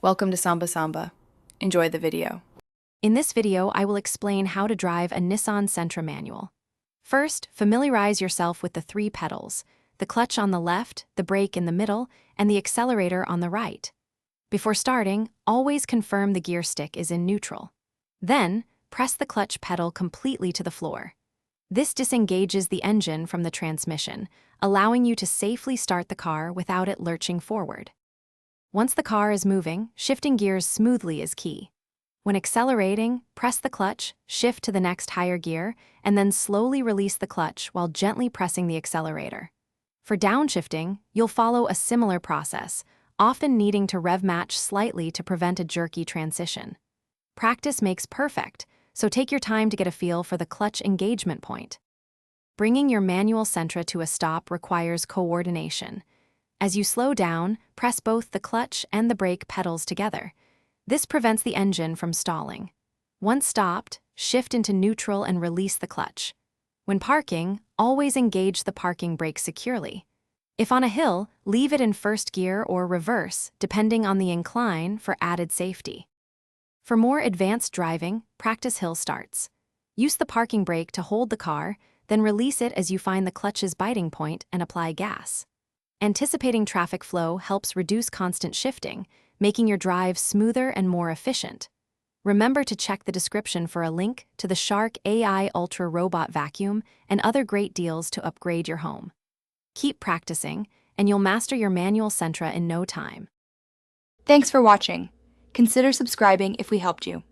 Welcome to Samba Samba. Enjoy the video. In this video, I will explain how to drive a Nissan Sentra manual. First, familiarize yourself with the 3 pedals: the clutch on the left, the brake in the middle, and the accelerator on the right. Before starting, always confirm the gear stick is in neutral. Then, press the clutch pedal completely to the floor. This disengages the engine from the transmission, allowing you to safely start the car without it lurching forward. Once the car is moving, shifting gears smoothly is key. When accelerating, press the clutch, shift to the next higher gear, and then slowly release the clutch while gently pressing the accelerator. For downshifting, you'll follow a similar process, often needing to rev match slightly to prevent a jerky transition. Practice makes perfect, so take your time to get a feel for the clutch engagement point. Bringing your manual Sentra to a stop requires coordination. As you slow down, press both the clutch and the brake pedals together. This prevents the engine from stalling. Once stopped, shift into neutral and release the clutch. When parking, always engage the parking brake securely. If on a hill, leave it in first gear or reverse, depending on the incline, for added safety. For more advanced driving, practice hill starts. Use the parking brake to hold the car, then release it as you find the clutch's biting point and apply gas. Anticipating traffic flow helps reduce constant shifting, making your drive smoother and more efficient. Remember to check the description for a link to the Shark AI Ultra Robot Vacuum and other great deals to upgrade your home. Keep practicing, and you'll master your manual Sentra in no time. Thanks for watching. Consider subscribing if we helped you.